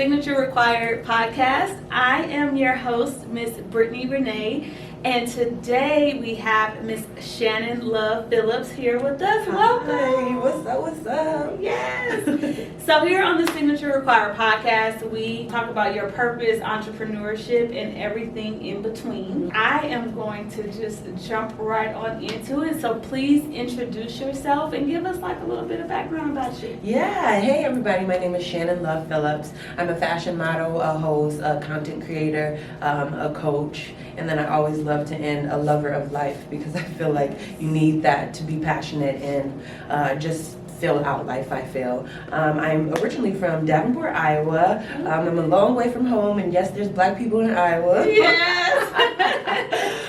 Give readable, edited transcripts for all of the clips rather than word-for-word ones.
Signature Required podcast. I am your host, Miss Brittany Renee, and today we have Miss Shannon Love-Phillips here with us. Welcome. Hey, what's up? What's up? Yes. So here on the Signature Required podcast, we talk about your purpose, entrepreneurship, and everything in between. I am going to just jump right on into it. So please introduce yourself and give us like a little bit of background about you. Yeah. Hey, everybody. My name is Shannon Love-Phillips. I'm a fashion model, a host, a content creator, a coach, and then I always love to end a lover of life because I feel like you need that to be passionate and just fill out life, I feel. I'm originally from Davenport, Iowa. I'm a long way from home, and yes, there's black people in Iowa. Yes!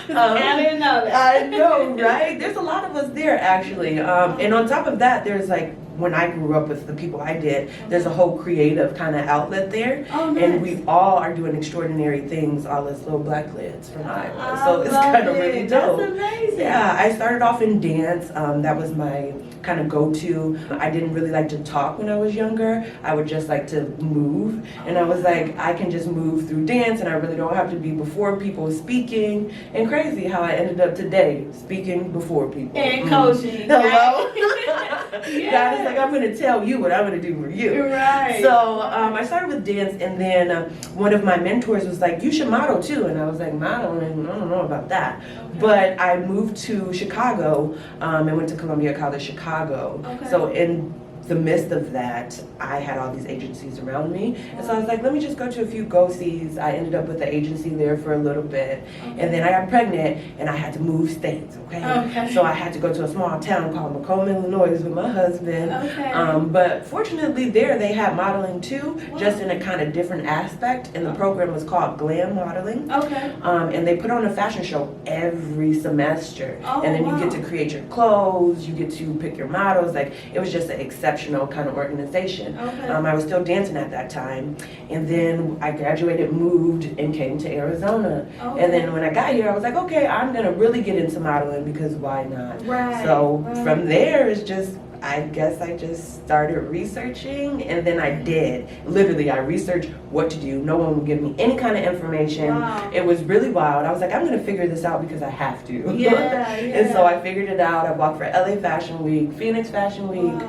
I didn't know that. I know, right? There's a lot of us there, actually. And on top of that, there's like, when I grew up with the people I did, there's a whole creative kind of outlet there. Oh, nice. And we all are doing extraordinary things, all as little black kids from Iowa. So it's kind of really dope. That's amazing. Yeah, I started off in dance. That was my kind of go-to. I didn't really like to talk when I was younger. I would just like to move. And I was like, I can just move through dance and I really don't have to be before people speaking. And crazy how I ended up today, speaking before people. And coaching. Hello? Yes. God is like, I'm going to tell you what I'm going to do for you. You're right. So I started with dance, and then one of my mentors was like, you should model too. And I was like, modeling? I don't know about that. Okay. But I moved to Chicago and went to Columbia College Chicago. Okay. So in the midst of that, I had all these agencies around me. And so I was like, let me just go to a few go-sees. I ended up with the agency there for a little bit. Okay. And then I got pregnant and I had to move states, okay? So I had to go to a small town called Macomb, Illinois with my husband. Okay. But fortunately there they had modeling too, just in a kind of different aspect. And the program was called Glam Modeling. Okay. And they put on a fashion show every semester. Oh, and then you get to create your clothes, you get to pick your models. Like, it was just an exceptional kind of organization. Okay. I was still dancing at that time, and then I graduated, moved, and came to Arizona. Okay. And then when I got here, I was like, okay, I'm gonna really get into modeling because why not? Right. So from there, it's just, I guess I just started researching, and then I did. Literally, I researched what to do. No one would give me any kind of information. Wow. It was really wild. I was like, I'm going to figure this out because I have to. Yeah. And so I figured it out. I walked for LA Fashion Week, Phoenix Fashion Week,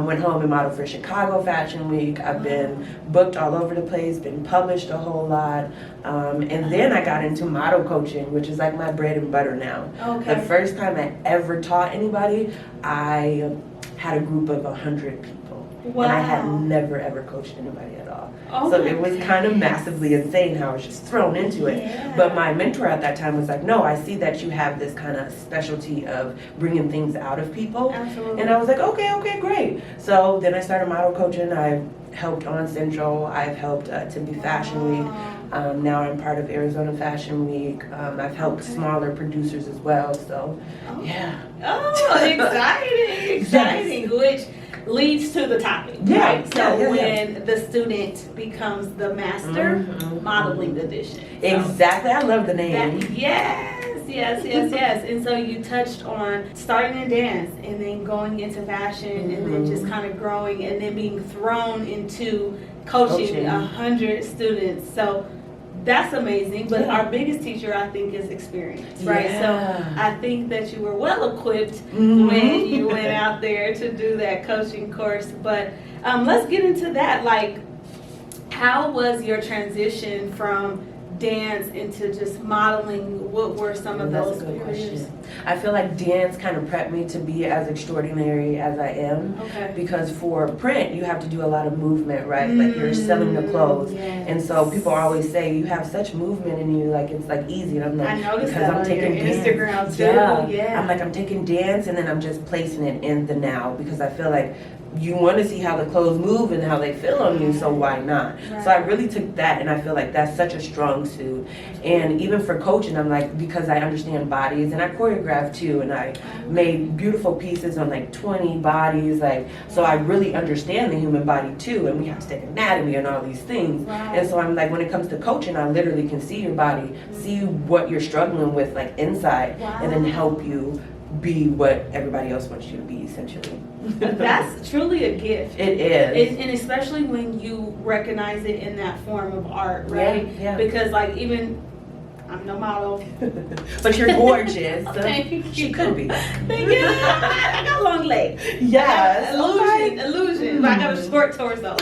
went home and modeled for Chicago Fashion Week. I've been booked all over the place, been published a whole lot. And then I got into model coaching, which is like my bread and butter now. Okay. The first time I ever taught anybody, I had a group of 100 people. Wow. And I had never ever coached anybody at all. Oh, so it was kind of massively insane how I was just thrown into it. Yeah. But my mentor at that time was like, no, I see that you have this kind of specialty of bringing things out of people. Absolutely. And I was like, okay, great. So then I started model coaching. I've helped On Central. I've helped Tempe Fashion Week. Now I'm part of Arizona Fashion Week. I've helped smaller producers as well. So, yeah. Oh, exciting, which leads to the topic. Yeah. Right? So when the student becomes the master, modeling edition. So exactly. I love the name. Yes. And so you touched on starting in dance and then going into fashion and then just kind of growing and then being thrown into coaching 100 students. So that's amazing, but our biggest teacher, I think, is experience, right? Yeah. So I think that you were well equipped when you went out there to do that coaching course. But let's get into that. Like, how was your transition from dance into just modeling? What were some of those barriers? I feel like dance kind of prepped me to be as extraordinary as I am. Okay. Because for print, you have to do a lot of movement, right? Like you're selling the clothes. Yes. And so people always say, you have such movement in you, like it's like easy. And I'm like, I noticed because that I'm taking Instagram too. Yeah. I'm like, I'm taking dance and then I'm just placing it in the now because I feel like you want to see how the clothes move and how they feel on you, so why not? Right. So I really took that, and I feel like that's such a strong suit. And even for coaching, I'm like, because I understand bodies, and I choreograph too, and I made beautiful pieces on like 20 bodies, like, so I really understand the human body too, and we have to take anatomy and all these things. Right. And so I'm like, when it comes to coaching, I literally can see your body, see what you're struggling with like inside, and then help you be what everybody else wants you to be, essentially. That's truly a gift. It is. And especially when you recognize it in that form of art, right? Yeah. Because like even, I'm no model. But you're gorgeous. Thank you. She could be. Thank you. I got long legs. Yes. Illusion. I got a short torso.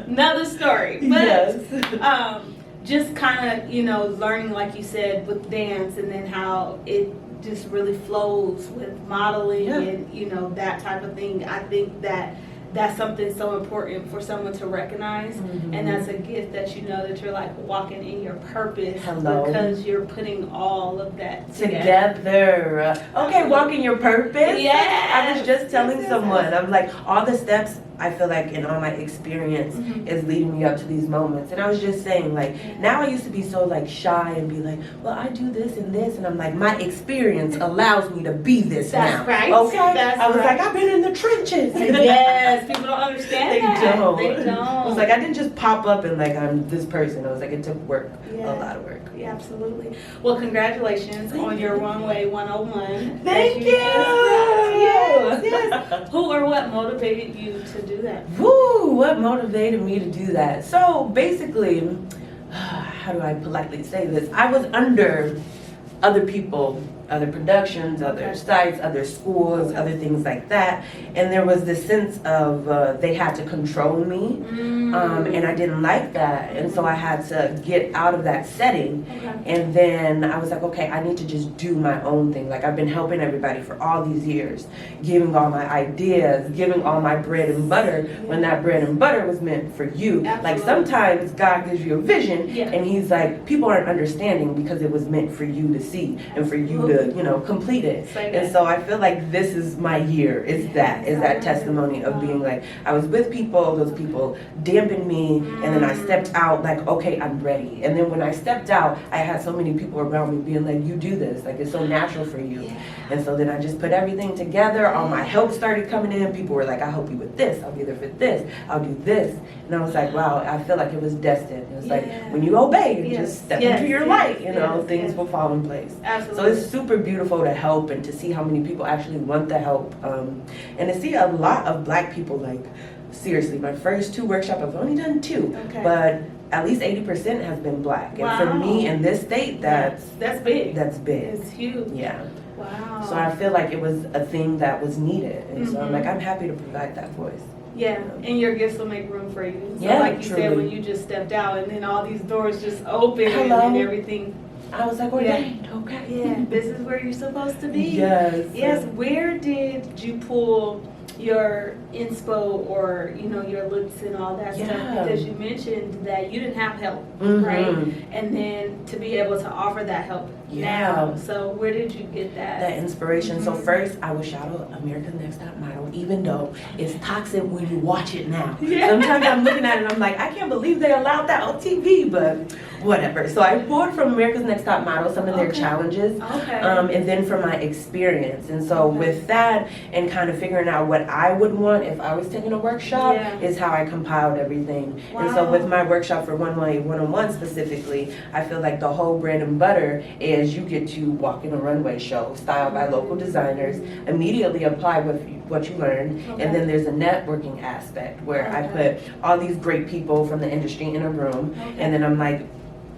Another story. But Yes. just kind of, learning, like you said, with dance, and then how it just really flows with modeling and, that type of thing. I think that's something so important for someone to recognize, and that's a gift that that you're like walking in your purpose. Hello. Because you're putting all of that together. Okay, walk in your purpose. Yeah. I was just telling someone, I'm like, all the steps I feel like in all my experience is leading me up to these moments. And I was just saying, like, now I used to be so like shy and be like, well, I do this and this, and I'm like, my experience allows me to be this now. Right. Okay. That's I was right. like, I've been in the trenches. Yes, people don't understand They that. don't. They don't. I was like, I didn't just pop up and like I'm this person. I was like, it took work, a lot of work. Yeah, absolutely. Well, congratulations on your Runway 101. Thank you. Yes. Who or what motivated you to do that? Woo! What motivated me to do that? So basically, how do I politely say this? I was under other people, other productions, other sites, other schools, other things like that. And there was this sense of they had to control me. And I didn't like that. And so I had to get out of that setting. And then I was like, okay, I need to just do my own thing. Like, I've been helping everybody for all these years, giving all my ideas, giving all my bread and butter when that bread and butter was meant for you. Absolutely. Like, sometimes God gives you a vision Yeah. and he's like, people aren't understanding because it was meant for you to see and for you to, complete it. And so I feel like this is my year. Is that testimony of being like, I was with people, those people dampened me, and then I stepped out like, okay, I'm ready. And then when I stepped out, I had so many people around me being like, you do this, like it's so natural for you. And so then I just put everything together. All my help started coming in. People were like, I'll help you with this, I'll be there for this, I'll do this. And I was like, wow, I feel like it was destined. It was like, when you obey and just step into your light, things will fall in place. Absolutely. So it's super beautiful to help and to see how many people actually want the help, and to see a lot of Black people. Like, seriously, my first 2 workshops, I've only done 2, but at least 80% has been Black. And for me in this state, that's big. That's big. It's huge. Yeah. Wow. So I feel like it was a thing that was needed, and so I'm like, I'm happy to provide that voice. Yeah, and your gifts will make room for you. So Yeah, like you truly. said, when you just stepped out and then all these doors just opened and everything. I was like, ordained, okay. Yeah, this is where you're supposed to be. Yes. Yes, where did you pull your inspo or, your looks and all that stuff? Because you mentioned that you didn't have help, right? And then to be able to offer that help now. So where did you get that inspiration? So first, I would shout out America's Next Top Model, even though it's toxic when you watch it now. Sometimes I'm looking at it and I'm like, I can't believe they allowed that on TV, but whatever. So I pulled from America's Next Top Model some of their challenges, and then from my experience. And so with that and kind of figuring out what I would want if I was taking a workshop is how I compiled everything. And so with my workshop for Runway 101 specifically, I feel like the whole bread and butter is you get to walk in a runway show styled by local designers, immediately apply with what you learned, and then there's a networking aspect where I put all these great people from the industry in a room, and then I'm like,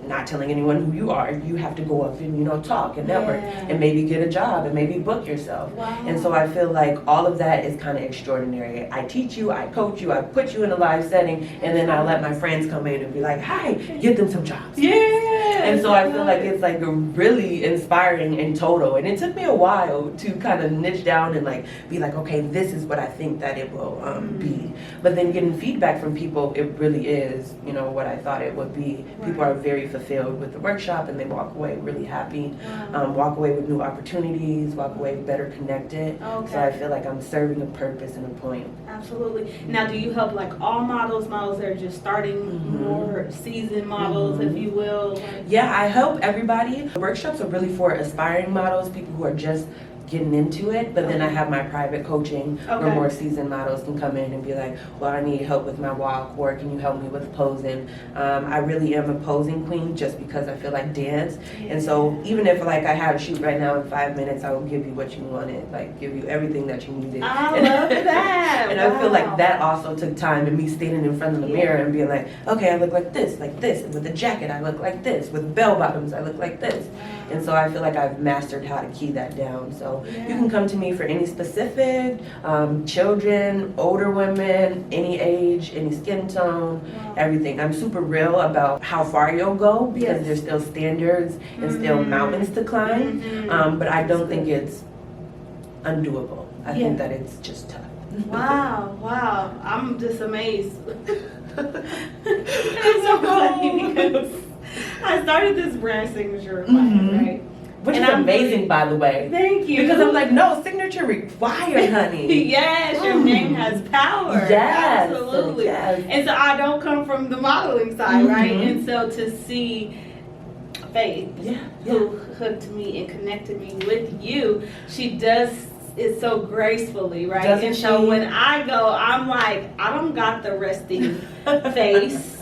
not telling anyone who you are, you have to go up and talk and network and maybe get a job and maybe book yourself. And so I feel like all of that is kind of extraordinary. I teach you, I coach you, I put you in a live setting, and then I let my friends come in and be like, hi, get them some jobs. And so I feel like it's like really inspiring in total. And it took me a while to kind of niche down and like be like, okay, this is what I think that it will be. But then getting feedback from people, it really is, what I thought it would be. People are very fulfilled with the workshop and they walk away really happy, walk away with new opportunities, walk away better connected. So I feel like I'm serving a purpose and a point. Absolutely. Now, do you help like all models that are just starting, more seasoned models, if you will? Yeah, I help everybody. The workshops are really for aspiring models, people who are just getting into it, but then I have my private coaching where Okay. more seasoned models can come in and be like, well, I need help with my walk, or can you help me with posing? I really am a posing queen just because I feel like dance. And so even if like I had a shoot right now in 5 minutes, I will give you what you wanted, like give you everything that you needed. I love that. And I feel Wow. like that also took time, and me standing in front of the mirror and being like, okay, I look like this, and with the jacket I look like this, with bell bottoms I look like this. And so I feel like I've mastered how to key that down. So you can come to me for any specific, children, older women, any age, any skin tone, everything. I'm super real about how far you'll go because there's still standards and still mountains to climb. But I don't think it's undoable. I think that it's just tough. Wow. I'm just amazed. It's so funny because I started this brand signature class, right? Which And is I'm amazing, by the way. Thank you. Because I'm like, no, signature required, honey. Yes, your name has power. Yes. Absolutely. Yes. And so I don't come from the modeling side, right? And so to see Faith, who hooked me and connected me with you, she does it so gracefully, right? Doesn't and so she? when I go, I'm like, I don't got the resting face.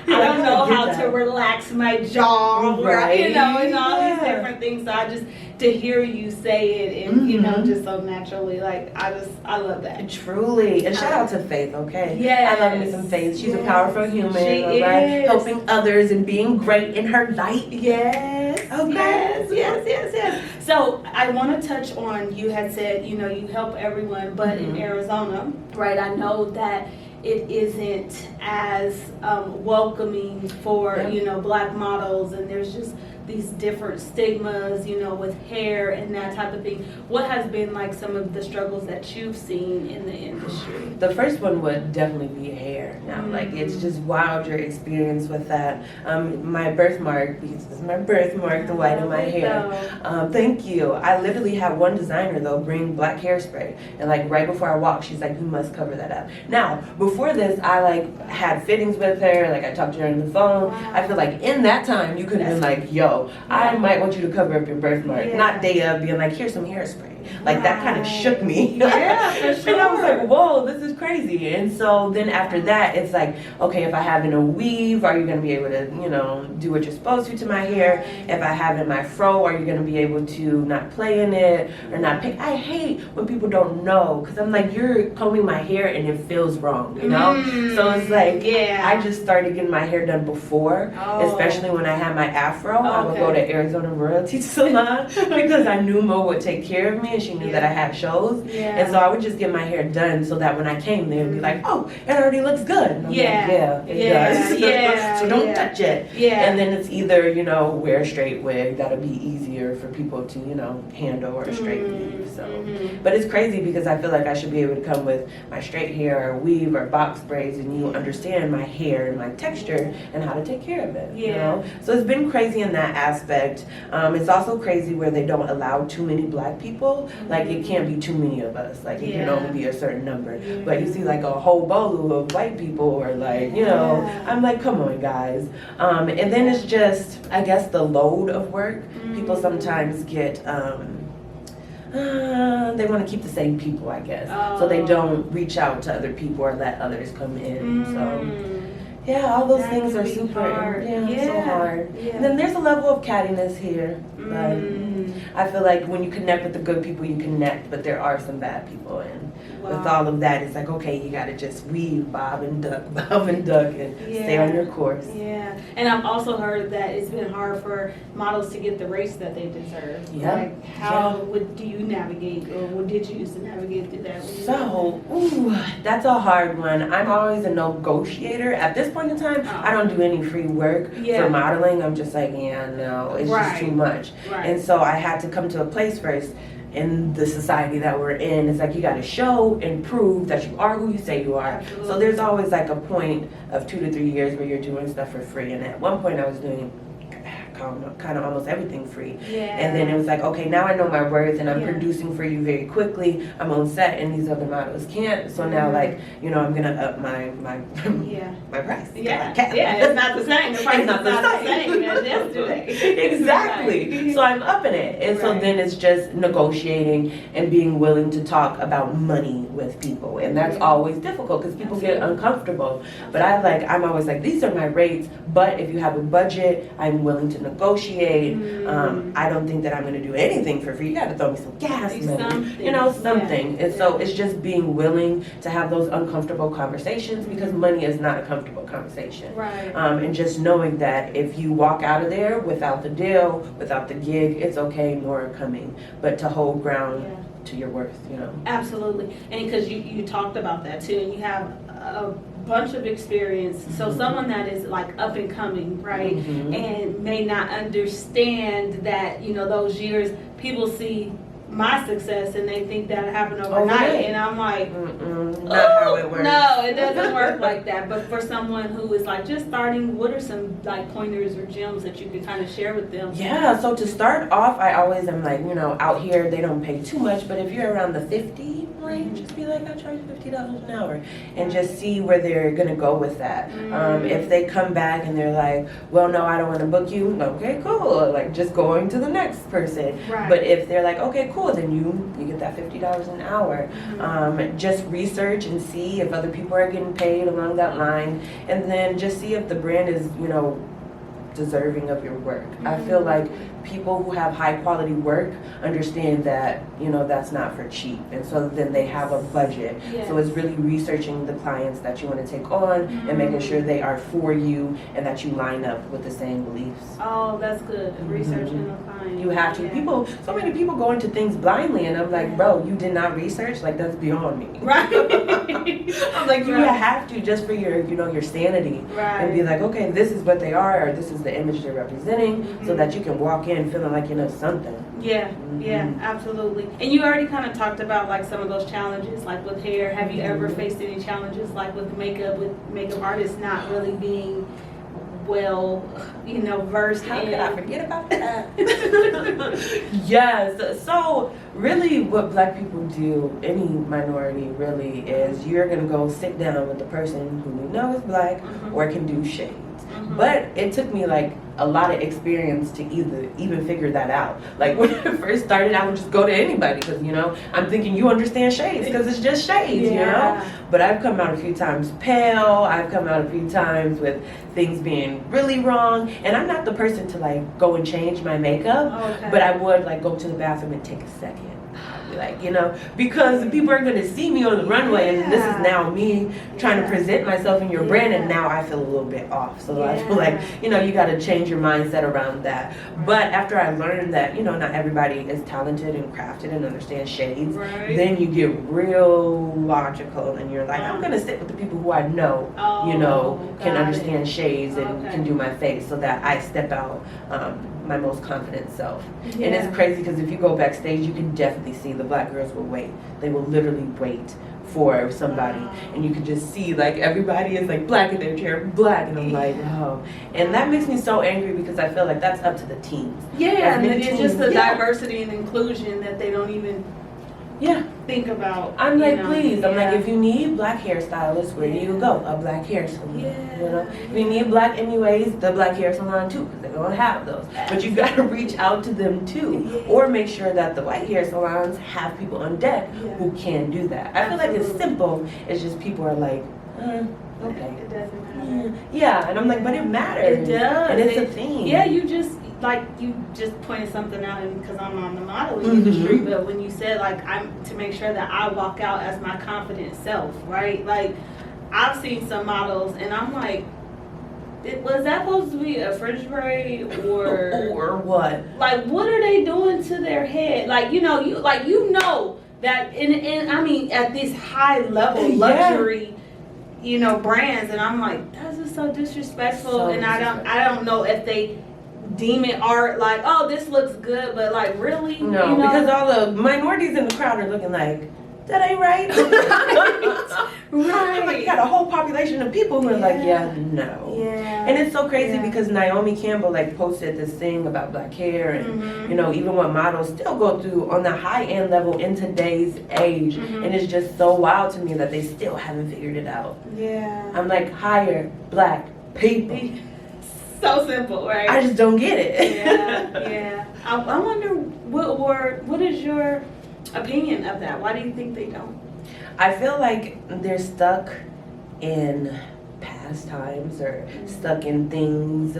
I don't know how to relax my jaw, right? You know, and all these different things. So I just, to hear you say it and, you know, just so naturally, like, I love that. Truly. And shout out to Faith, okay? Yes. I love me some Faith. She's a powerful human, She all right? is. Helping others and being great in her light. Yes. Okay. Yes. So I want to touch on, you had said, you know, you help everyone, but in Arizona, right, I know that it isn't as welcoming for, you know, Black models, and there's just these different stigmas, you know, with hair and that type of thing. What has been like some of the struggles that you've seen in the industry? The first one would definitely be hair. Now, like, it's just wild your experience with that. My birthmark, because this is my birthmark, the white in my hair. Thank you. I literally had one designer though bring black hairspray, and like right before I walked, she's like, you must cover that up. Now, before this, I like had fittings with her, like I talked to her on the phone. I feel like in that time, you could have been like, yo, I might want you to cover up your birthmark, not day of being like, here's some hairspray. Like that kind of shook me. Yeah, for sure. And I was like, whoa, this is crazy. And so then after that, it's like, okay, if I have in a weave, are you going to be able to, you know, do what you're supposed to my hair? If I have in my fro, are you going to be able to not play in it or not pick? I hate when people don't know, because I'm like, you're combing my hair and it feels wrong, you know? So it's like, I just started getting my hair done before, especially when I had my afro. I would go to Arizona Royalty Salon because I knew Mo would take care of me, and she knew that I had shows. And so I would just get my hair done so that when I came, they would be like, oh, it already looks good. And I'm like, it does. So don't touch it. And then it's either, you know, wear a straight wig. That'll be easier for people to, you know, handle, or a straight weave. So, but it's crazy because I feel like I should be able to come with my straight hair or weave or box braids, and you understand my hair and my texture and how to take care of it. You know? So it's been crazy in that aspect. It's also crazy where they don't allow too many Black people. Like, it can't be too many of us. Like, it can only be a certain number. But you see, like, a whole bowl of white people, or like, you know, I'm like, come on, guys. And then it's just, I guess, the load of work. People sometimes get, they want to keep the same people, I guess. So they don't reach out to other people or let others come in. So. Yeah, all those things are super hard. So hard. And then there's a level of cattiness here. But I feel like when you connect with the good people, you connect, but there are some bad people. And with all of that, it's like, okay, you got to just weave, bob and duck, and stay on your course. And I've also heard that it's been hard for models to get the race that they deserve. Like, how do you navigate, or what did you use to navigate through that? So, that's a hard one. I'm always a negotiator. At this point in time, I don't do any free work for modeling. I'm just like, no, it's just too much. And so I had to come to a place first in the society that we're in. It's like, you got to show and prove that you are who you say you are. So there's always like a point of 2 to 3 years where you're doing stuff for free. And at one point I was doing kind of almost everything free. Yeah. And then it was like, okay, now I know my worth and I'm Yeah. producing for you very quickly. I'm on set and these other models can't. So now like, you know, I'm gonna up my Yeah. my price. Yeah. Can't. Yeah, it's not the same. The price It's is not the same as yesterday. Exactly. Right. So I'm upping it. And so Right. then it's just negotiating and being willing to talk about money with people. And that's Yeah. always difficult because people get Absolutely. uncomfortable. But I'm always like, these are my rates, but if you have a budget, I'm willing to negotiate. I don't think that I'm going to do anything for free. You got to throw me some gas money, Something. you know, something. Yeah. And so it's just being willing to have those uncomfortable conversations because money is not a comfortable conversation. Right. And just knowing that if you walk out of there without the deal, without the gig, it's okay, more are coming. But to hold ground Yeah. to your worth, you know. Absolutely. And because you talked about that too, and you have a bunch of experience. So someone that is like up and coming, right, Mhm. and may not understand that, you know, those years, people see my success and they think that happened overnight. Overnight. And I'm like, Not how it works. no, it doesn't work like that. But for someone who is like just starting, what are some like pointers or gems that you could kind of share with them? Yeah, so to start off, I always am like, you know, out here they don't pay too much, but if you're around the 50 range, just be like, I charge $50 an hour, and just see where they're gonna go with that. If they come back and they're like, well, no, I don't want to book you, okay, cool, like just going to the next person. Right. But if they're like, okay, cool, then you get that $50 an hour. Just research and see if other people are getting paid along that line, and then just see if the brand is, you know, deserving of your work. I feel like people who have high quality work understand that, you know, that's not for cheap, and so then they have a budget. Yes. So it's really researching the clients that you want to take on and making sure they are for you and that you line up with the same beliefs. Oh, that's good. Researching the client. You have to. Yeah. So many people go into things blindly, and I'm like, bro, you did not research? Like, that's beyond me. Right. I'm like, you Right. have to, just for your, you know, your sanity. Right. And be like, okay, this is what they are, or this is the image they're representing, so that you can walk in feeling like you know something. Yeah, yeah, absolutely. And you already kind of talked about like some of those challenges, like with hair. Have you ever faced any challenges like with makeup artists not really being well, you know, versed How in? could I forget about that? Yes. So really what Black people do, any minority really, is you're going to go sit down with the person who you know is Black or can do shades. But it took me like a lot of experience to even figure that out. Like when I first started, I would just go to anybody because, you know, I'm thinking you understand shades because it's just shades, you know? But I've come out a few times pale. I've come out a few times with things being really wrong. And I'm not the person to like go and change my makeup, but I would like go to the bathroom and take a second. Like, you know, because people are going to see me on the runway, and this is now me trying to present myself in your brand, and now I feel a little bit off. So I feel like, you know, you got to change your mindset around that. But after I learned that, you know, not everybody is talented and crafted and understands shades, then you get real logical, and you're like, I'm going to sit with the people who I know, you know, can understand shades and can do my face, so that I step out my most confident self. And it's crazy because if you go backstage, you can definitely see the Black girls will wait. They will literally wait for somebody, and you can just see like everybody is like Black in their chair, Black, and I'm like, oh. And that makes me so angry because I feel like that's up to the teams. And it's just the diversity and inclusion that they don't even think about. I'm like, know? please. I'm like, if you need Black hairstylists, where do you go? A Black hair salon. You know, if you need Black anyways, the Black hair salon too, because they're gonna have those. But you gotta reach out to them too, or make sure that the white hair salons have people on deck who can do that. I feel like it's simple. It's just people are like, okay. It doesn't matter. Yeah, and I'm like, but it matters. It does. And it's a thing. Yeah, you just pointed something out, and because I'm on the modeling industry, but when you said like I'm to make sure that I walk out as my confident self, right? Like I've seen some models, and I'm like, was that supposed to be a fridge braid or what? Like, what are they doing to their head? Like, you know that in I mean at this high level luxury. You know, brands, and I'm like, that's just so disrespectful. And I don't know if they deem it art, like, oh, this looks good, but like, really? No, you know? because all the minorities in the crowd are looking like, that ain't right. Right. I'm like, you got a whole population of people who are like, yeah, no. Yeah. And it's so crazy Yeah. because Naomi Campbell like posted this thing about black hair and you know, even what models still go through on the high end level in today's age. And it's just so wild to me that they still haven't figured it out. Yeah. I'm like, hire black people. So simple, right? I just don't get it. Yeah. I wonder what is your opinion of that? Why do you think they don't? I feel like they're stuck in past times or stuck in things,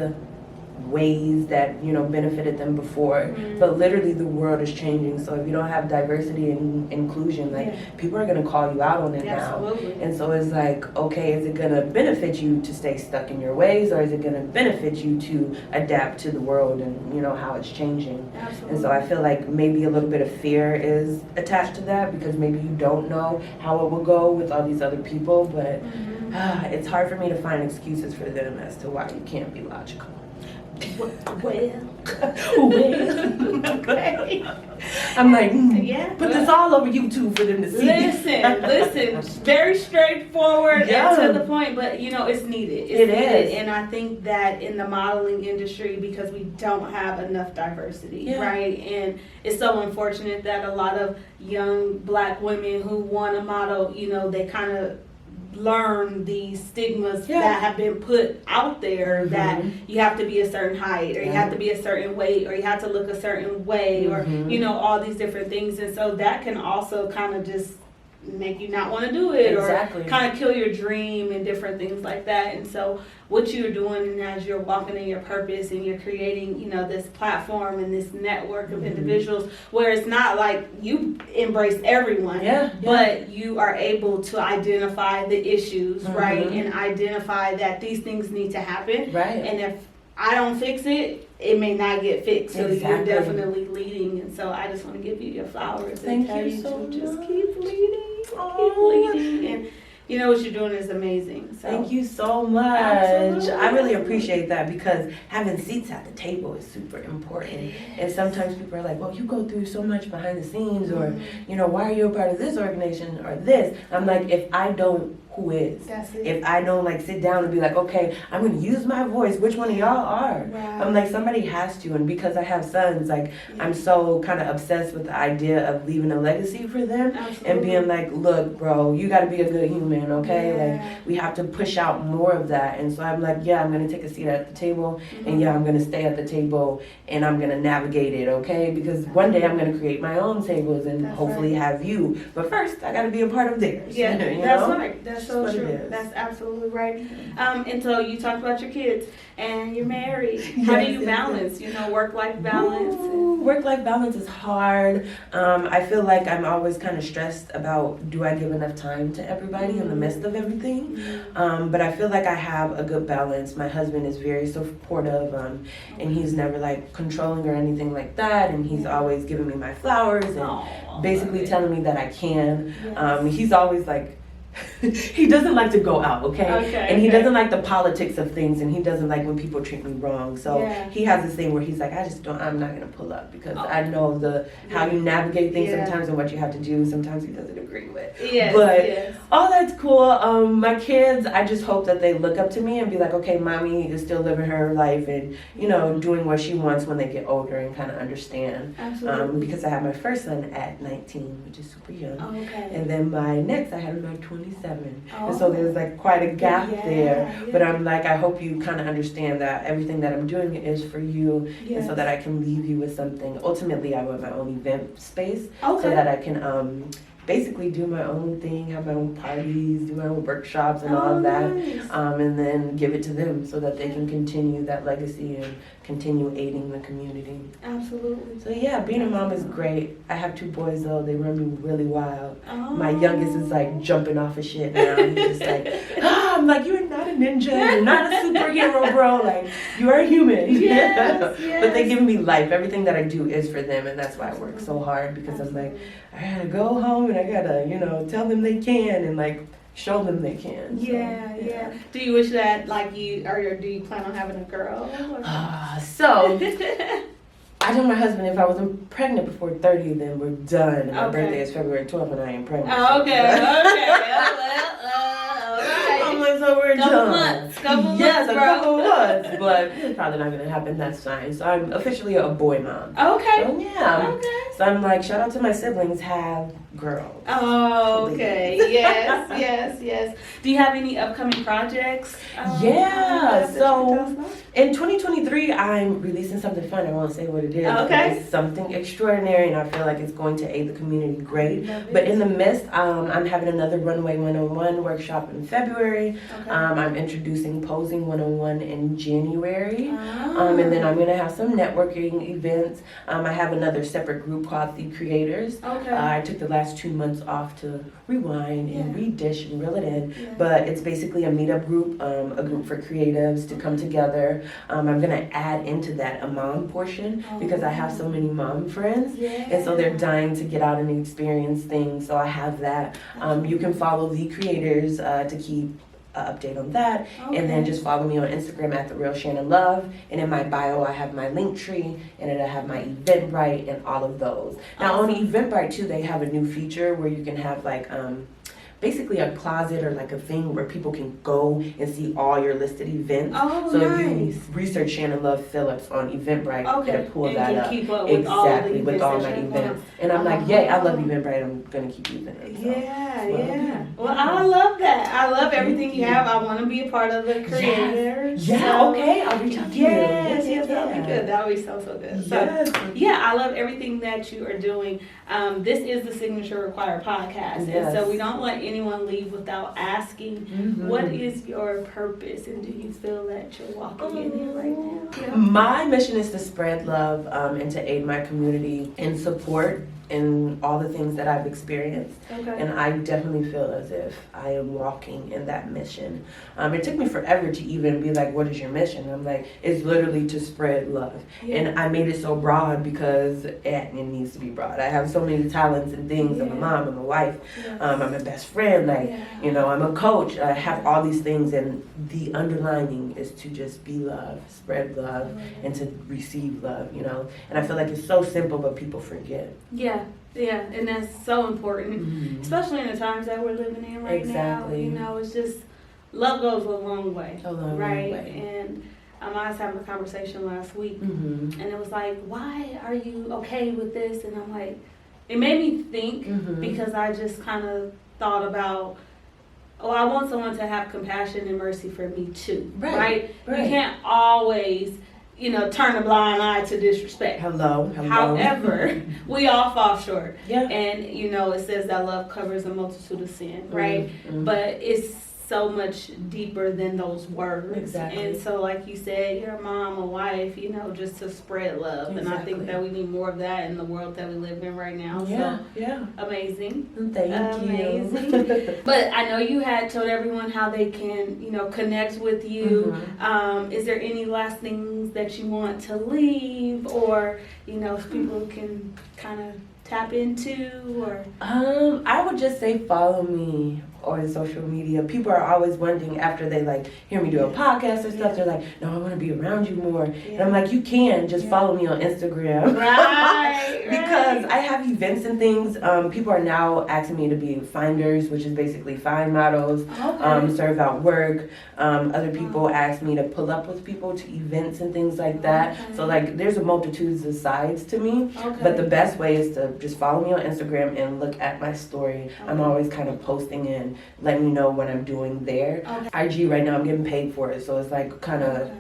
ways that, you know, benefited them before. But literally the world is changing. So if you don't have diversity and inclusion, like people are going to call you out on it now. And so it's like, okay, is it going to benefit you to stay stuck in your ways, or is it going to benefit you to adapt to the world and, you know, how it's changing? And so I feel like maybe a little bit of fear is attached to that because maybe you don't know how it will go with all these other people. But it's hard for me to find excuses for them as to why you can't be logical. Well, okay. I'm like, put this all over YouTube for them to see. Listen, very straightforward and to the point, but you know, it's needed. It's needed. And I think that in the modeling industry, because we don't have enough diversity, right? And it's so unfortunate that a lot of young black women who want to model, you know, they kind of learn these stigmas that have been put out there that you have to be a certain height, or you have to be a certain weight, or you have to look a certain way, or you know, all these different things. And so that can also kind of just make you not want to do it, or kind of kill your dream and different things like that. And so what you're doing, and as you're walking in your purpose and you're creating, you know, this platform and this network of individuals where it's not like you embrace everyone, but you are able to identify the issues, right? And identify that these things need to happen. Right. And if I don't fix it, it may not get fixed. So you're definitely leading. And so I just want to give you your flowers and tell you to just keep leading. Keep leading. And you know what you're doing is amazing. So. Thank you so much. Absolutely. I really appreciate that because having seats at the table is super important. And sometimes people are like, well, you go through so much behind the scenes, or, you know, why are you a part of this organization or this? I'm like, if I don't, who is? If I don't like sit down and be like, okay, I'm going to use my voice, which one of y'all are? I'm like, somebody has to. And because I have sons, like I'm so kind of obsessed with the idea of leaving a legacy for them and being like, look, bro, you got to be a good human, okay? Like we have to push out more of that. And so I'm like, I'm going to take a seat at the table, and I'm going to stay at the table, and I'm going to navigate it, okay? Because one day I'm going to create my own tables and hopefully have you. But first, I got to be a part of theirs. Yeah, you know? that's right. That's so true. That's absolutely right. And so you talked about your kids, and you're married. How do you balance, you know, work-life balance? Work-life balance is hard. I feel like I'm always kind of stressed about, do I give enough time to everybody in the midst of everything? But I feel like I have a good balance. My husband is very supportive, and he's never like controlling or anything like that. And he's always giving me my flowers and basically telling me that I can. He's always like, he doesn't like to go out, and he doesn't like the politics of things, and he doesn't like when people treat me wrong. So he has this thing where he's like, I'm not gonna pull up because I know how you navigate things sometimes and what you have to do. Sometimes he doesn't agree with. But all that's cool. My kids, I just hope that they look up to me and be like, okay, mommy is still living her life and, you know, doing what she wants when they get older and kind of understand. Because I had my first son at 19, which is super young. And then my next, I had him at 27. And so there's like quite a gap there. But I'm like, I hope you kind of understand that everything that I'm doing is for you, and so that I can leave you with something. Ultimately, I want my own event space so that I can basically do my own thing, have my own parties, do my own workshops and all of that, and then give it to them so that they can continue that legacy and continue aiding the community. Absolutely. So yeah, being a mom is great. I have 2 boys though, they run me really wild. My youngest is like jumping off of shit now. He's just like, I'm like, you're not a ninja, you're not a superhero, bro. Like, you are a human. But they give me life. Everything that I do is for them, and that's why I work so hard, because I'm like, I gotta go home and I gotta, you know, tell them they can and like show them they can. Yeah. Do you wish that like do you plan on having a girl? So I told my husband if I wasn't pregnant before 30, then we're done. And my Okay. birthday is February 12th, and I ain't pregnant. Oh, okay. Okay. I'm like, so we're done. Couple Yes, months, a bro. couple months, but it's probably not gonna happen. That's fine. So I'm officially a boy mom. Okay. So yeah. Okay. So I'm like, shout out to my siblings, have girls. Oh, okay. Yes, yes, yes. Do you have any upcoming projects? Yeah, that so- you can tell us about? In 2023, I'm releasing something fun. I won't say what it is. Okay. But it's something extraordinary, and I feel like it's going to aid the community great. Love it. But in the midst, I'm having another Runway 101 workshop in February. Okay. I'm introducing Posing 101 in January. Ah. And then I'm going to have some networking events. I have another separate group called The Creators. Okay. I took the last 2 months off to rewind and redish and reel it in. Yeah. But it's basically a meetup group, a group for creatives to come together. I'm going to add into that a mom portion because I have so many mom friends. Yeah. And so they're dying to get out and experience things. So I have that. You can follow The Creators to keep update on that. And then just follow me on Instagram at @TheRealShannonLove. And in my bio, I have my link tree and it'll have my Eventbrite and all of those. Now on Eventbrite too, they have a new feature where you can have like basically a closet or like a thing where people can go and see all your listed events. Oh, So nice. if you research Shannon Love-Phillips on Eventbrite, Okay. it'll pull And that you up. can keep up with Exactly, all the with all events my that you events. want. And I'm like, yay, I love Eventbrite. I'm gonna keep using it. So. Yeah, Well, yeah. Well, I love that. I love everything you have. I want to be a part of the creators. Yeah, So- okay, I'll reach out to Yes, you. yes, that'll be good. That'll be so good. So, Yes. yeah, I love everything that you are doing. This is the Signature Required podcast. Yes. And so we don't let anyone leave without asking, Mhm. what is your purpose? And do you feel that you're walking in it right now? Yeah. My mission is to spread love and to aid my community in support in all the things that I've experienced. Okay. And I definitely feel as if I am walking in that mission. It took me forever to even be like, what is your mission? I'm like, it's literally to spread love. Yeah. And I made it so broad because it needs to be broad. I have so many talents and things. I'm a Yeah. mom, I'm a wife, Yes. I'm a best friend, like, Yeah. you know, I'm a coach. I have all these things, and the underlining is to just be love, spread love, and to receive love, you know. And I feel like it's so simple, but people forget. Yeah, yeah, and that's so important, especially in the times that we're living in right Exactly. now. You know, it's just love goes a long way, A long right? way. And I was having a conversation last week, Mm-hmm. and it was like, "Why are you okay with this?" And I'm like, it made me think Mm-hmm. because I just kind of thought about, oh, I want someone to have compassion and mercy for me too, right? You can't always, you know, turn a blind eye to disrespect. Hello. However, we all fall short. Yeah. And, you know, it says that love covers a multitude of sin, right? Mhm. But it's so much deeper than those words. Exactly. And so, like you said, you're a mom, a wife, you know, just to spread love. And I think Exactly. that we need more of that in the world that we live in right now. Yeah, yeah. So, amazing. Thank Amazing. you. But I know you had told everyone how they can, you know, connect with you. Is there any last things that you want to leave, or, you know, if people can kind of tap into, or? I would just say follow me on social media. People are always wondering after they like hear me do a podcast or stuff. They're like, "No, I want to be around you more." And I'm like, "You can just follow me on Instagram." Right. Because I have events and things. People are now asking me to be finders, which is basically find models, serve out work. Other people ask me to pull up with people to events and things like that. Okay. So like there's a multitude of sides to me. Okay. But the best way is to just follow me on Instagram and look at my story. I'm always kind of posting and letting you know what I'm doing there. IG right now I'm getting paid for it, so it's like kind of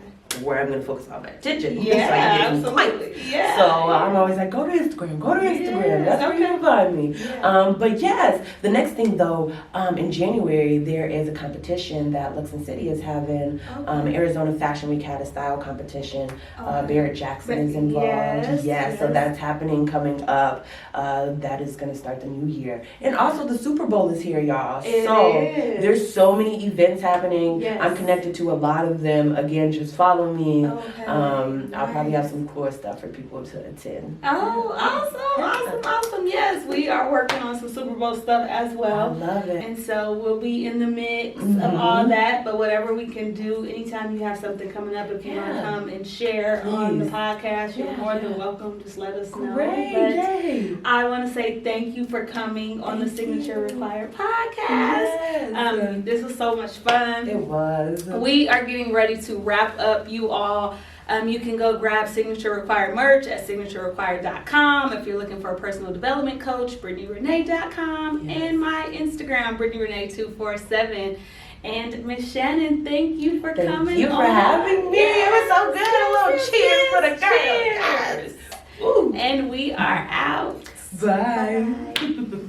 where I'm gonna focus all my attention. Yeah, So I can get some clicks. absolutely. Yeah. So I'm always like, go to Instagram. Yes, That's where you can find me. Yeah. But yes, the next thing though, in January there is a competition that Luxon City is having. Arizona Fashion Week had a style competition. Barrett Jackson is involved. Yes. So that's happening coming up. That is gonna start the new year. And also the Super Bowl is here, y'all. It so is. there's so many events happening. Yes. I'm connected to a lot of them. Again, just follow follow me. Okay. I'll probably have some cool stuff for people to attend. Oh, awesome. Yes, we are working on some Super Bowl stuff as I well. love it. And so we'll be in the mix of all that, but whatever we can do, anytime you have something coming up, if you want to come and share on the podcast, you're more than welcome. Just let us know. Great, yay. I want to say thank you for coming on the Signature Required podcast. Yes. This was so much fun. It was. We are getting ready to wrap up, you all. You can go grab Signature Required merch at signaturerequired.com. If you're looking for a personal development coach, BrittanyRenee.com. Yes. And my Instagram, BrittanyRenee247. And Miss Shannon, thank you for coming. Thank you for having me. It was so good. A little cheers for the girl. Cheers. Yes. Woo. And we are out. Bye.